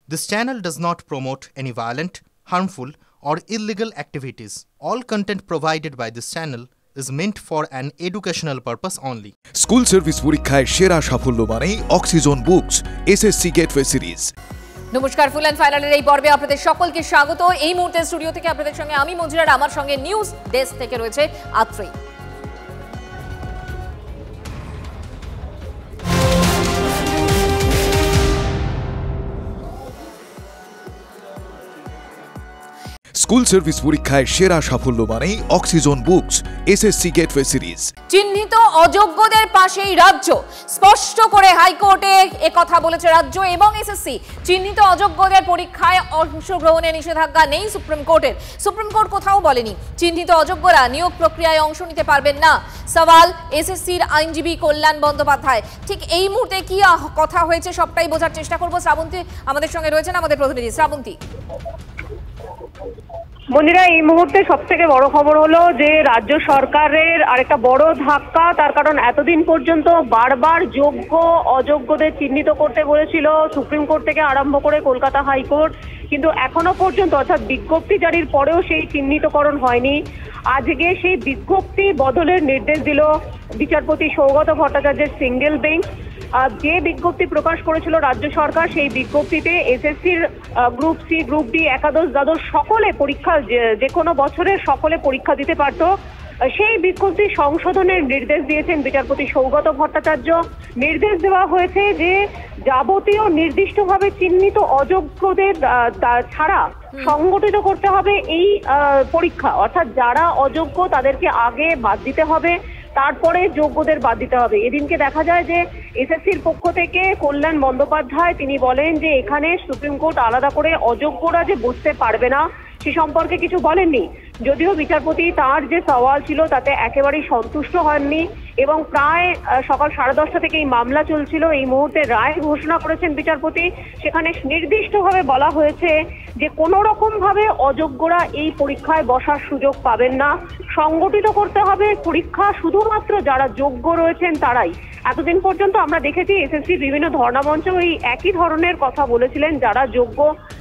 This channel does not promote any violent, harmful, or illegal activities. All content provided by this channel is meant for an educational purpose only. School service পরীক্ষায় সেরা সাফল্য মানেই oxygen books SSC gateway series. নমস্কার, full and ফাইনালের এই পর্বে আপনাদের সকলকে স্বাগত। এই মুহূর্তে স্টুডিও থেকে আপনাদের সঙ্গে আমি মঞ্জুরার, আমার সঙ্গে নিউজ ডেস্ক থেকে রয়েছে আত্রেই। স্কুল সার্ভিস পরীক্ষায় সেরা সাফল্য মানেই oxygen books SSC gateway series. চিহ্নিত অযোগ্যদের পাশেই রাজ্য, স্পষ্ট করে হাইকোর্টে একথা বলেছে রাজ্য এবং এসএসসি। চিহ্নিত অযোগ্যদের পরীক্ষায় অংশগ্রহণে নিষেধাজ্ঞা নেই সুপ্রিম কোর্টের। সুপ্রিম কোর্ট কোথাও বলেনি চিহ্নিত অযোগ্যরা নিয়োগ প্রক্রিয়ায় অংশ নিতে পারবেন না। সওয়াল এসএসসির আইনজীবী কল্যাণ বন্দ্যোপাধ্যায়। ঠিক এই মুহূর্তে কি কথা হয়েছে সবটাই বোঝার চেষ্টা করব। শ্রাবন্তী আমাদের সঙ্গে রয়েছেন, আমাদের প্রতিনিধি শ্রাবন্তী। বন্ধুরা, এই মুহূর্তে সব থেকে বড় খবর হলো যে রাজ্য সরকারের আরেকটা বড় ধাক্কা। তার কারণ এতদিন পর্যন্ত বারবার যোগ্য অযোগ্যদের চিহ্নিত করতে বলেছিল সুপ্রিম কোর্ট থেকে আরম্ভ করে কলকাতা হাইকোর্ট, কিন্তু এখনো পর্যন্ত অর্থাৎ বিজ্ঞপ্তি জারির পরেও সেই চিহ্নিতকরণ হয়নি। আজকে সেই বিজ্ঞপ্তি বদলের নির্দেশ দিল বিচারপতি সৌগত ভট্টাচার্যের সিঙ্গেল বেঞ্চ। যে বিজ্ঞপ্তি প্রকাশ করেছিল রাজ্য সরকার, সেই বিজ্ঞপ্তিতে এসএসসির গ্রুপ সি, গ্রুপ ডি, একাদশ, দ্বাদশ সকলে পরীক্ষা, যে কোনো বছরের সকলে পরীক্ষা দিতে পারত। সেই বিজ্ঞপ্তি সংশোধনের নির্দেশ দিয়েছেন বিচারপতি সৌগত ভট্টাচার্য। নির্দেশ দেওয়া হয়েছে যে যাবতীয় নির্দিষ্টভাবে চিহ্নিত অযোগ্যদের ছাড়া সংগঠিত করতে হবে এই পরীক্ষা, অর্থাৎ যারা অযোগ্য তাদেরকে আগে বাদ দিতে হবে, তারপরে যোগ্যদের বাদ দিতে হবে। এদিনকে দেখা যায় যে এসএসসির পক্ষ থেকে কল্যাণ বন্দ্যোপাধ্যায় তিনি বলেন যে এখানে সুপ্রিম কোর্ট আলাদা করে অযোগ্যরা যে বসতে পারবে না সে সম্পর্কে কিছু বলেননি। যদিও বিচারপতি তার যে সওয়াল ছিল তাতে একেবারেই সন্তুষ্ট হননি এবং প্রায় সকাল 10:30 থেকে এই মামলা চলছিল। এই মুহূর্তে রায় ঘোষণা করেছেন বিচারপতি। সেখানে নির্দিষ্টভাবে বলা হয়েছে যে কোনো রকম ভাবে অযোগ্যরা এই পরীক্ষায় বসার সুযোগ পাবেন না। সংগঠিত করতে হবে পরীক্ষা শুধুমাত্র যারা যোগ্য রয়েছেন তারাই। এতদিন পর্যন্ত আমরা দেখেছি এসএসসি বিভিন্ন ধর্ণামঞ্চে এই একই ধরনের কথা বলেছিলেন। যারা যোগ্য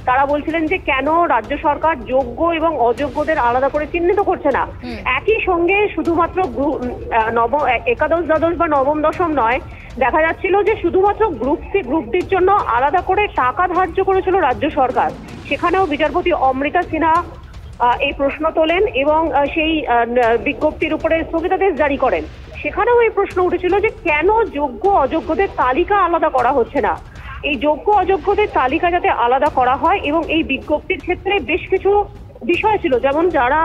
তারা বলছিলেন যে কেন রাজ্য সরকার যোগ্য এবং অযোগ্যদের আলাদা করে চিহ্নিত করছে না। একই সঙ্গে শুধুমাত্র একাদশ, দ্বাদশ বা নবম দশম নয়, দেখা যাচ্ছিল যে শুধুমাত্র গ্রুপ সি, গ্রুপ ডির জন্য আলাদা করে টাকা ধার্য করেছিল রাজ্য সরকার। সেখানেও বিচারপতি অমৃতা সিনহা এই প্রশ্ন তোলেন এবং সেই বিজ্ঞপ্তির উপরে স্থগিতাদেশ জারি করেন। সেখানেও এই প্রশ্ন উঠেছিল যে কেন যোগ্য অযোগ্যদের তালিকা আলাদা করা হচ্ছে না। এই যোগ্য অযোগ্যদের তালিকা যাতে আলাদা করা হয় এবং এই বিজ্ঞপ্তির ক্ষেত্রে বেশ কিছু বিষয় ছিল, যেমন যারা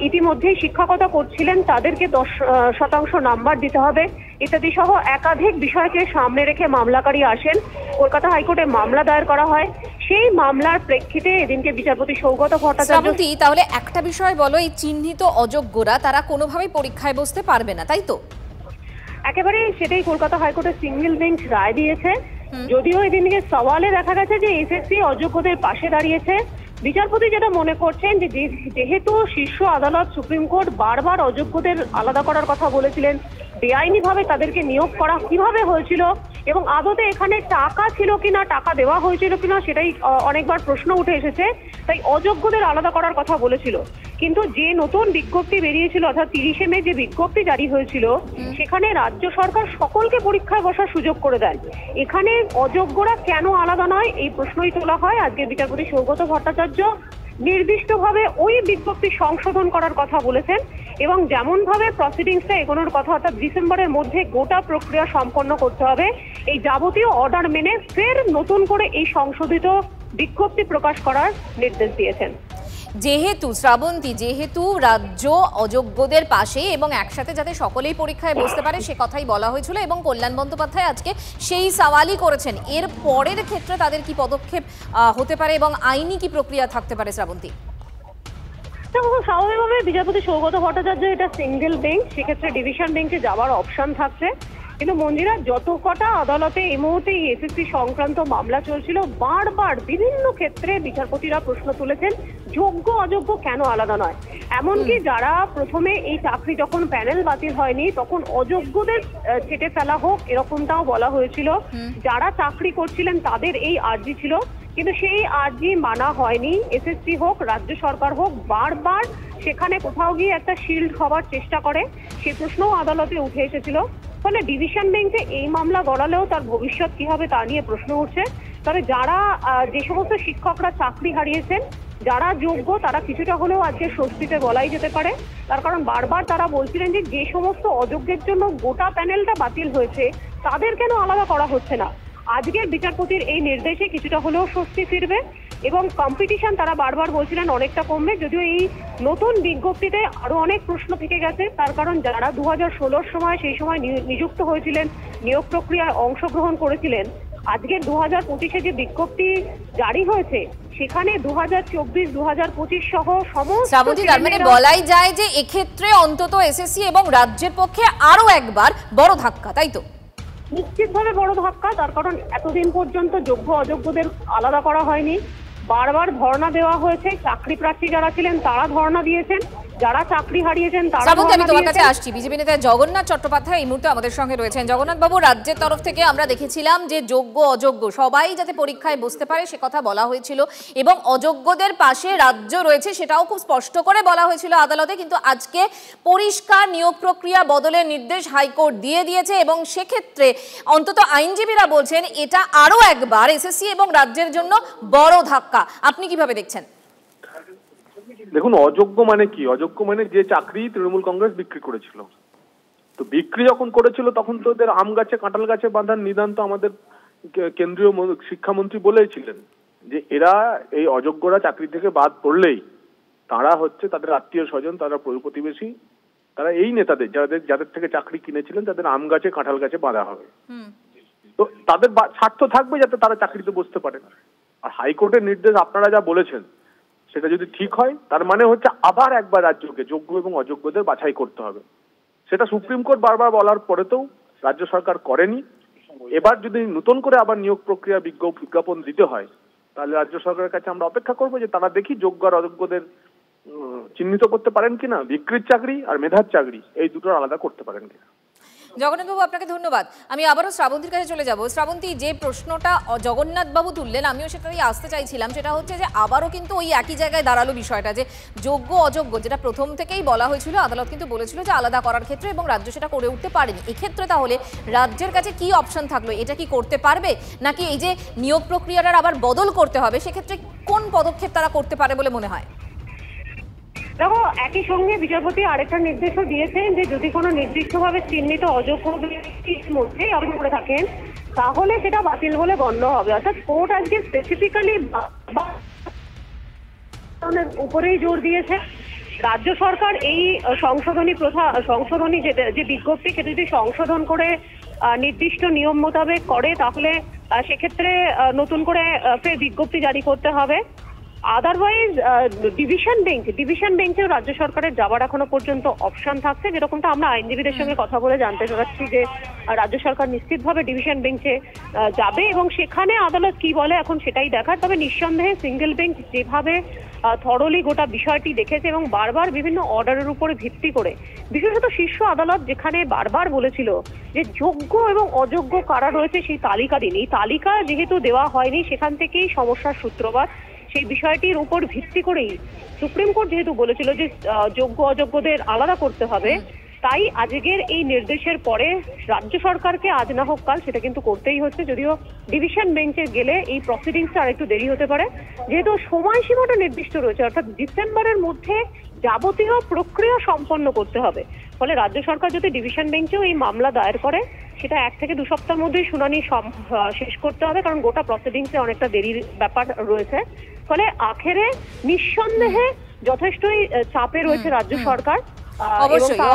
ইতিমধ্যেই শিক্ষকতা করছিলেন তাদেরকে 10% নাম্বার দিতে হবে ইত্যাদি সহ একাধিক বিষয়কে সামনে রেখে মামলাকারী আসেন। কলকাতা হাইকোর্টে মামলা দায়ের করা হয়। সেই মামলার প্রেক্ষিতে এদিনকে বিচারপতি সৌগত ভট্টাচার্য। তাহলে একটা বিষয় বলো, এই চিহ্নিত অযোগ্যরা তারা কোনোভাবেই পরীক্ষায় বসতে পারবে না, তাই তো? একেবারে সেটাই কলকাতা হাইকোর্টের সিঙ্গেল বেঞ্চ রায় দিয়েছে। যদিও এদিনকে সওয়ালে দেখা গেছে যে এসএসসি অযোগ্যদের পাশে দাঁড়িয়েছে। বিচারপতি যেটা মনে করছেন যে যেহেতু শীর্ষ আদালত সুপ্রিম কোর্ট বারবার অযোগ্যদের আলাদা করার কথা বলেছিলেন, বেআইনিভাবে তাদেরকে নিয়োগ করা কিভাবে হয়েছিল এবং আদতে এখানে টাকা ছিল কিনা, টাকা দেওয়া হয়েছিল কিনা সেটাই অনেকবার প্রশ্ন উঠে এসেছে, তাই অযোগ্যদের আলাদা করার কথা বলেছিল। কিন্তু যে নতুন বিজ্ঞপ্তি বেরিয়েছিল অর্থাৎ 30শে মে যে বিজ্ঞপ্তি জারি হয়েছিল, সেখানে রাজ্য সরকার সকলকে পরীক্ষায় বসার সুযোগ করে দেয়। এখানে অযোগ্যরা কেন আলাদা নয় এই প্রশ্নই তোলা হয়। আজকে বিচারপতি সৌগত ভট্টাচার্য নির্দিষ্টভাবে ওই বিজ্ঞপ্তি সংশোধন করার কথা বলেছেন এবং যেমন ভাবে প্রসিডিংসটা এগোনোর কথা, অর্থাৎ ডিসেম্বরের মধ্যে গোটা প্রক্রিয়া সম্পন্ন করতে হবে, এই যাবতীয় অর্ডার মেনে ফের নতুন করে এই সংশোধিত বিজ্ঞপ্তি প্রকাশ করার নির্দেশ দিয়েছেন। যেহেতু রাজ্য অযোগ্যদের পাশে এবং একসাথে যাতে সকলেই পরীক্ষায় বসতে পারে সে কথাই বলা হয়েছিল এবং কল্যাণ বন্দ্যোপাধ্যায় আজকে সেই সওয়ালই করেছেন। এর পরের ক্ষেত্রে তাদের কি পদক্ষেপ হতে পারে এবং আইনি কি প্রক্রিয়া থাকতে পারে? শ্রাবন্তী, স্বাভাবিকভাবে বিচারপতি সৌগত ভট্টাচার্য এটা সিঙ্গেল বেঞ্চ, সেক্ষেত্রে ডিভিশন বেঞ্চে যাওয়ার অপশন থাকছে। কিন্তু মন্দিরা, যত কটা আদালতে এই মুহূর্তে এসএসসি সংক্রান্ত মামলা চলছিল, বারবার বিভিন্ন ক্ষেত্রে বিচারপতিরা প্রশ্ন তুলেছেন যোগ্য অযোগ্য কেন আলাদা নয়। এমনকি যারা প্রথমে এই চাকরি যখন প্যানেল বাতিল হয়নি তখন অযোগ্যদের ছেটে ফেলা হোক এরকমটাও বলা হয়েছিল। যারা চাকরি করছিলেন তাদের এই আর্জি ছিল কিন্তু সেই আর্জি মানা হয়নি। এসএসসি হোক, রাজ্য সরকার হোক, বারবার সেখানে কোথাও গিয়ে একটা শিল্ড হওয়ার চেষ্টা করে, সে প্রশ্নও আদালতে উঠে এসেছিল। ফলে ডিভিশন বেঞ্চে এই মামলা গড়ালেও তার ভবিষ্যৎ কি হবে তা নিয়ে প্রশ্ন উঠছে। তবে যারা যে সমস্ত শিক্ষকরা চাকরি হারিয়েছেন, যারা যোগ্য, তারা কিছুটা হলেও আজকে স্বস্তিতে বলাই যেতে পারে। তার কারণ বারবার তারা বলছিলেন যে সমস্ত অযোগ্যের জন্য গোটা প্যানেলটা বাতিল হয়েছে, তাদের কেন আলাদা করা হচ্ছে না। আজকের বিচারপতির এই নির্দেশে কিছুটা হলেও স্বস্তি ফিরবে এবং কম্পিটিশন তারা বারবার বলছিলেন অনেকটা কমবে। যদিও এই নতুন বিজ্ঞপ্তিতে আরো অনেক প্রশ্ন থেকে গেছে, তার কারণ যারা 2016 সময় সেই সময় নিযুক্ত হয়েছিলেন, নিয়োগ প্রক্রিয়ায় অংশগ্রহণ করেছিলেন, আজকের 2025-এ যে বিজ্ঞপ্তি জারি হয়েছে সেখানে 2024, 2025 সহ সমস্ত শ্রাবন্তী, তার মানে বলাই যায় যে এক্ষেত্রে অন্তত এসএসসি এবং রাজ্যের পক্ষে আরো একবার বড় ধাক্কা, তাই তো? নিশ্চিতভাবে বড় ধাক্কা। তার কারণ এতদিন পর্যন্ত যোগ্য অযোগ্যদের আলাদা করা হয়নি, বারবার ধর্ণা দেওয়া হয়েছে। চাকরি প্রার্থী যারা ছিলেন তারা ধর্ণা দিয়েছেন, যারা চাকরি হারিয়েছেন তারা। আমি তোমার কাছে আসছি। বিজেপি নেতা জগন্নাথ চট্টোপাধ্যায় এই মুহূর্তে আমাদের সঙ্গে রয়েছেন। জগন্নাথ বাবু, রাজ্যের তরফ থেকে আমরা দেখেছিলাম যে যোগ্য অযোগ্য সবাই যাতে পরীক্ষায় বসতে পারে সে কথা বলা হয়েছিল এবং অযোগ্যদের পাশে রাজ্য রয়েছে সেটাও খুব স্পষ্ট করে বলা হয়েছিল আদালতে। কিন্তু আজকে পরিষ্কার নিয়োগ প্রক্রিয়া বদলের নির্দেশ হাইকোর্ট দিয়ে দিয়েছে এবং সেক্ষেত্রে অন্তত আইনজীবীরা বলছেন এটা আরো একবার এসএসসি এবং রাজ্যের জন্য বড় ধাক্কা। আপনি কিভাবে দেখছেন? দেখুন, অযোগ্য মানে কি? অযোগ্য মানে যে চাকরি তৃণমূল কংগ্রেস বিক্রি করেছিল। তো বিক্রি যখন করেছিল তখন তো ওদের আম গাছে কাঁঠাল গাছে বাঁধার নিদান তো আমাদের কেন্দ্রীয় শিক্ষামন্ত্রী বলেছিলেন যে এরা এই অযোগ্যরা চাকরি থেকে বাদ পড়লেই তারা হচ্ছে তাদের আত্মীয় স্বজন, তারা প্রতিবেশী, তারা এই নেতাদের যাদের থেকে চাকরি কিনেছিলেন তাদের আম গাছে কাঁঠাল গাছে বাঁধা হবে। তো তাদের স্বার্থ থাকবে যাতে তারা চাকরিতে বসতে পারে। আর হাইকোর্টের নির্দেশ আপনারা যা বলেছেন সেটা যদি ঠিক হয় তার মানে হচ্ছে আবার একবার রাজ্যকে যোগ্য এবং অযোগ্যদের বাছাই করতে হবে। সেটা সুপ্রিম কোর্ট বারবার বলার পরেতেও রাজ্য সরকার করেনি। এবার যদি নতুন করে আবার নিয়োগ প্রক্রিয়া বিজ্ঞাপন দিতে হয় তাহলে রাজ্য সরকারের কাছে আমরা অপেক্ষা করবো যে তারা দেখি যোগ্য আর অযোগ্যদের চিহ্নিত করতে পারেন কিনা, বিক্রির চাকরি আর মেধার চাকরি এই দুটো আলাদা করতে পারেন কিনা। জগন্নাথবাবু, আপনাকে ধন্যবাদ। আমি আবারও শ্রাবন্তীর কাছে চলে যাব। শ্রাবন্তী, যে প্রশ্নটা জগন্নাথবাবু তুললেন আমিও সেটাই আসতে চাইছিলাম, সেটা হচ্ছে যে আবারও কিন্তু ওই একই জায়গায় দাঁড়ালো বিষয়টা যে যোগ্য অযোগ্য যেটা প্রথম থেকেই বলা হয়েছিল, আদালত কিন্তু বলেছিল যে আলাদা করার ক্ষেত্রে এবং রাজ্য সেটা করে উঠতে পারেনি। এক্ষেত্রে তাহলে রাজ্যের কাছে কি অপশন থাকলো? এটা কি করতে পারবে নাকি এই যে নিয়োগ প্রক্রিয়াটার আবার বদল করতে হবে, সেক্ষেত্রে কোন পদক্ষেপ তারা করতে পারে বলে মনে হয়? দেখো, একই সঙ্গে বিচারপতি আরেকটা নির্দেশও দিয়েছেন যে যদি কোনো নির্দিষ্টভাবে চিহ্নিত অযোগ্য ব্যক্তির মধ্যে আবেদন করে থাকেন তাহলে সেটা বাতিল বলে গণ্য হবে। অর্থাৎ কোর্ট আজকে স্পেসিফিক্যালি উপরেই জোর দিয়েছে। রাজ্য সরকার এই সংশোধনী যে বিজ্ঞপ্তি সেটা যদি সংশোধন করে নির্দিষ্ট নিয়ম মোতাবেক করে তাহলে সেক্ষেত্রে নতুন করে ফের বিজ্ঞপ্তি জারি করতে হবে। আদারওয়াইজ ডিভিশন বেঞ্চেও রাজ্য সরকারের যাওয়ার এখনো পর্যন্ত অপশন থাকছে, যেরকমটা আমরা আইনজীবীদের সঙ্গে কথা বলে জানতে পারছি যে রাজ্য সরকার নিশ্চিতভাবে ডিভিশন বেঞ্চে যাবে এবং সেখানে আদালত কি বলে এখন সেটাই দেখার। তবে নিঃসন্দেহে সিঙ্গেল বেঞ্চ যেভাবে থরলি গোটা বিষয়টি দেখেছে এবং বারবার বিভিন্ন অর্ডারের উপরে ভিত্তি করে, বিশেষত শীর্ষ আদালত যেখানে বারবার বলেছিল যে যোগ্য এবং অযোগ্য কারা রয়েছে সেই তালিকা দিন, এই তালিকা যেহেতু দেওয়া হয়নি সেখান থেকেই সমস্যার সূত্রপাত। সেই বিষয়টির উপর ভিত্তি করেই সুপ্রিম কোর্ট যেহেতু বলেছিল যে যোগ্য অযোগ্যদের আলাদা করতে হবে, তাই আজকের এই নির্দেশের পরে রাজ্য সরকারকে আজ না হোক কাল সেটা কিন্তু করতেই হচ্ছে। যদিও ডিভিশন বেঞ্চে গেলে এই প্রসিডিংসটা আর একটু দেরি হতে পারে, যেহেতু সময়সীমাটা নির্দিষ্ট রয়েছে, অর্থাৎ ডিসেম্বরের মধ্যে যাবতীয় প্রক্রিয়া সম্পন্ন করতে হবে। ফলে রাজ্য সরকার যদি ডিভিশন বেঞ্চেও এই মামলা দায়ের করে সেটা 1 থেকে 2 সপ্তাহের মধ্যেই শুনানি শেষ করতে হবে, কারণ গোটা প্রসিডিংসে অনেকটা দেরির ব্যাপার রয়েছে। ফলে আখেরে নিঃসন্দেহে যথেষ্টই চাপে রয়েছে রাজ্য সরকার।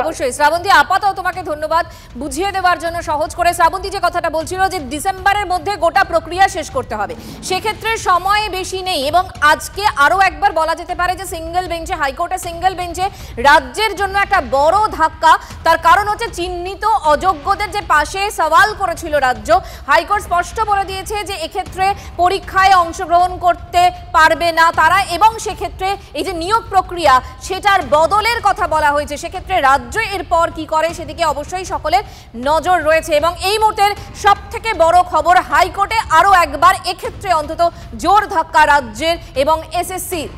অবশ্যই শ্রাবন্তী, আপাতত তোমাকে ধন্যবাদ বুঝিয়ে দেওয়ার জন্য সহজ করে। শ্রাবন্তী যে কথাটা বলছিল যে ডিসেম্বরের মধ্যে গোটা প্রক্রিয়া শেষ করতে হবে, সেক্ষেত্রে সময় বেশি নেই এবং আজকে আরো একবার বলা যেতে পারে যে সিঙ্গেল বেঞ্চে, হাইকোর্টের সিঙ্গেল বেঞ্চে রাজ্যের জন্য একটা বড় ধাক্কা। তার কারণ হচ্ছে চিহ্নিত অযোগ্যদের যে পাশে সওয়াল করেছিল রাজ্য, হাইকোর্ট স্পষ্ট বলে দিয়েছে যে এক্ষেত্রে পরীক্ষায় অংশগ্রহণ করতে পারবে না তারা, এবং সেক্ষেত্রে এই যে নিয়োগ প্রক্রিয়া সেটার বদলের কথা বলা হয়েছে, সেক্ষেত্রে রাজ্য এরপর কি করে সেদিকে অবশ্যই সকলের নজর রয়েছে। এবং এই মুহূর্তের সব থেকে বড় খবর, হাইকোর্টে আরও একবার এক্ষেত্রে অন্তত জোর ধাক্কা রাজ্যের এবং এসএসসির।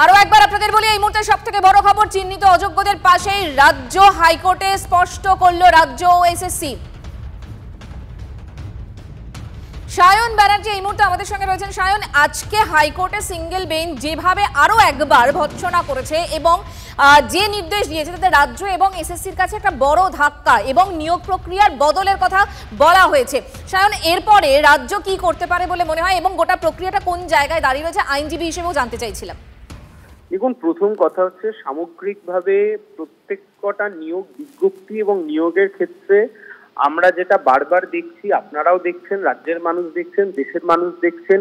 আরো একবার আপনাদের বলি, এই মুহূর্তে সব থেকে বড় খবর, চিহ্নিত অযোগ্যদের পাশেই রাজ্য, হাইকোর্টে স্পষ্ট করল রাজ্য ও এসএসসি। সায়ন ব্যানার্জি এই মুহূর্তে আমাদের সঙ্গে রয়েছেন। সায়ন, আজকে হাইকোর্টে সিঙ্গেল বেঞ্চ যেভাবে আরো একবার ভৎসনা করেছে এবং যে নির্দেশ দিয়েছে তাতে রাজ্য এবং এসএসসির কাছে একটা বড় ধাক্কা এবং নিয়োগ প্রক্রিয়ার বদলের কথা বলা হয়েছে। সায়ন, এরপরে রাজ্য কি করতে পারে বলে মনে হয় এবং গোটা প্রক্রিয়াটা কোন জায়গায় দাঁড়িয়ে রয়েছে আইনজীবী হিসেবেও জানতে চাইছিলাম। দেখুন, প্রথম কথা হচ্ছে সামগ্রিকভাবে প্রত্যেকটা নিয়োগ বিজ্ঞপ্তি এবং নিয়োগের ক্ষেত্রে আমরা যেটা বারবার দেখছি, আপনারাও দেখছেন, রাজ্যের মানুষ দেখছেন, দেশের মানুষ দেখছেন,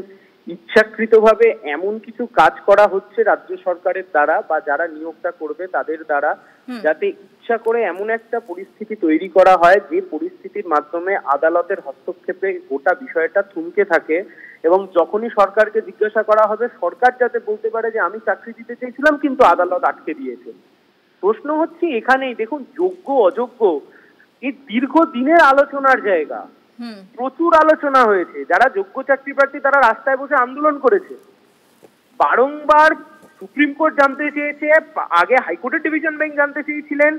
ইচ্ছাকৃতভাবে এমন কিছু কাজ করা হচ্ছে রাজ্য সরকারের দ্বারা বা যারা নিয়োগটা করবে তাদের দ্বারা, যাতে ইচ্ছা করে এমন একটা পরিস্থিতি তৈরি করা হয় যে পরিস্থিতির মাধ্যমে আদালতের হস্তক্ষেপে গোটা বিষয়টা থমকে থাকে এবং যখনই সরকারকে জিজ্ঞাসা করা হবে সরকার যাতে বলতে পারে যে আমি চাকরি দিতে চেয়েছিলাম কিন্তু আদালত আটকে দিয়েছে। প্রশ্ন হচ্ছে এখানেই, দেখুন, যোগ্য অযোগ্য এই দীর্ঘদিনের আলোচনার জায়গা, প্রচুর আলোচনা হয়েছে। যারা যোগ্য চাকরি প্রার্থী তারা রাস্তায় বসে আন্দোলন করেছে, বারংবার সুপ্রিম কোর্ট জানতে চেয়েছে, আগে হাইকোর্টের ডিভিশন বেঞ্চ জানতে চেয়েছিলেন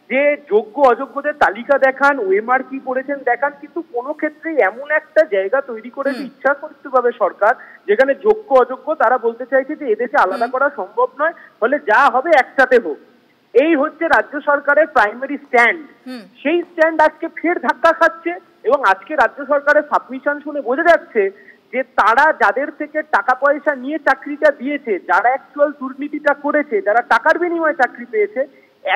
যে যোগ্য অযোগ্যদের তালিকা দেখান, ওএমআর কি করেছেন দেখান, কিন্তু কোনো ক্ষেত্রে এমন একটা জায়গা তৈরি করেছে ইচ্ছাকৃতভাবে সরকার যেখানে যোগ্য অযোগ্য তারা বলতে চাইছে যে এদেশে আলাদা করা সম্ভব নয়, ফলে যা হবে একসাথে হোক। এই হচ্ছে রাজ্য সরকারের প্রাইমারি স্ট্যান্ড। সেই স্ট্যান্ড আজকে ফের ধাক্কা খাচ্ছে এবং আজকে রাজ্য সরকারের সাবমিশন শুনে বোঝা যাচ্ছে যে তারা যাদের থেকে টাকা পয়সা নিয়ে চাকরিটা দিয়েছে, যারা অ্যাকচুয়াল দুর্নীতিটা করেছে, যারা টাকার বিনিময়ে চাকরি পেয়েছে,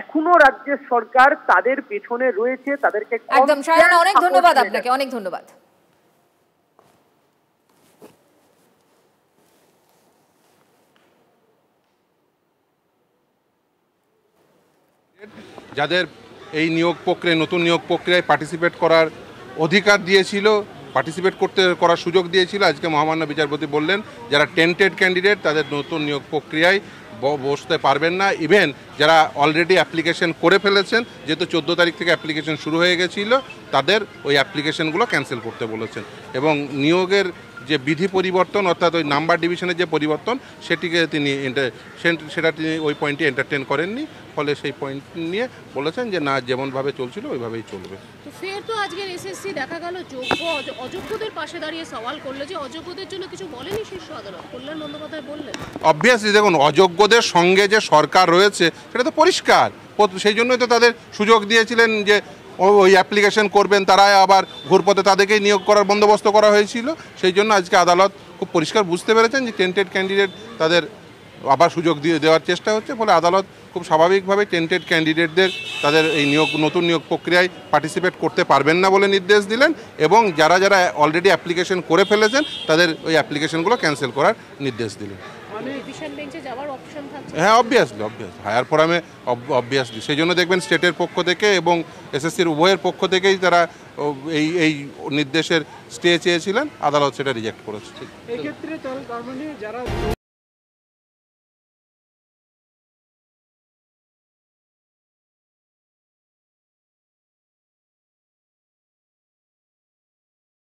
এখনো রাজ্যের সরকার তাদের পেছনে রয়েছে, তাদেরকে একদম। সায়ন, অনেক ধন্যবাদ আপনাকে, অনেক ধন্যবাদ। যাদের এই নিয়োগ প্রক্রিয়ায়, নতুন নিয়োগ প্রক্রিয়ায় পার্টিসিপেট করার অধিকার দিয়েছিল, পার্টিসিপেট করার সুযোগ দিয়েছিল, আজকে মহামান্য বিচারপতি বললেন যারা টেন্টেড ক্যান্ডিডেট তাদের নতুন নিয়োগ প্রক্রিয়ায় বসতে পারবেন না। ইভেন যারা অলরেডি অ্যাপ্লিকেশন করে ফেলেছেন, যেহেতু 14 তারিখ থেকে অ্যাপ্লিকেশন শুরু হয়ে গেছিল, তাদের ওই অ্যাপ্লিকেশনগুলো ক্যান্সেল করতে বলেছেন। এবং নিয়োগের যে বিধি পরিবর্তন অর্থাৎ ওই নাম্বার ডিভিশনের যে পরিবর্তন সেটা তিনি ওই পয়েন্টটি এন্টারটেন করেননি, ফলে সেই পয়েন্ট নিয়ে বলেছেন যে না, যেমনভাবে চলছিল ওইভাবেই চলবে। তো ফের তো আজকের এসএসসি দেখা গেল যোগ্য অযোগ্যদের পাশে দাঁড়িয়ে সওয়াল করলো যে অযোগ্যদের জন্য কিছু বলেনি শীর্ষ আদালত, কল্যাণ বন্দ্যোপাধ্যায় বললেন। অবভিয়াসলি দেখুন, অযোগ্যদের সঙ্গে যে সরকার রয়েছে সেটা তো পরিষ্কার, সেই জন্যই তো তাদের সুযোগ দিয়েছিলেন যে ওই অ্যাপ্লিকেশন করবেন, তারা আবার ঘুরপথে তাদেরকেই নিয়োগ করার বন্দোবস্ত করা হয়েছিল। সেই জন্য আজকে আদালত খুব পরিষ্কার বুঝতে পেরেছেন যে টেন্টেড ক্যান্ডিডেট তাদের আবার সুযোগ দেওয়ার চেষ্টা হচ্ছে, ফলে আদালত খুব স্বাভাবিকভাবে টেন্টেড ক্যান্ডিডেটদের তাদের এই নতুন নিয়োগ প্রক্রিয়ায় পার্টিসিপেট করতে পারবেন না বলে নির্দেশ দিলেন এবং যারা যারা অলরেডি অ্যাপ্লিকেশন করে ফেলেছেন তাদের ওই অ্যাপ্লিকেশনগুলো ক্যান্সেল করার নির্দেশ দিলেন। হ্যাঁ, অবভিয়াসলি হায়ার ফোরামে অবভিয়াসলি, সেই জন্য দেখবেন স্টেটের পক্ষ থেকে এবং এসএসসির উভয়ের পক্ষ থেকেই তারা এই নির্দেশের স্টে চেয়েছিলেন, আদালত সেটা রিজেক্ট করেছে।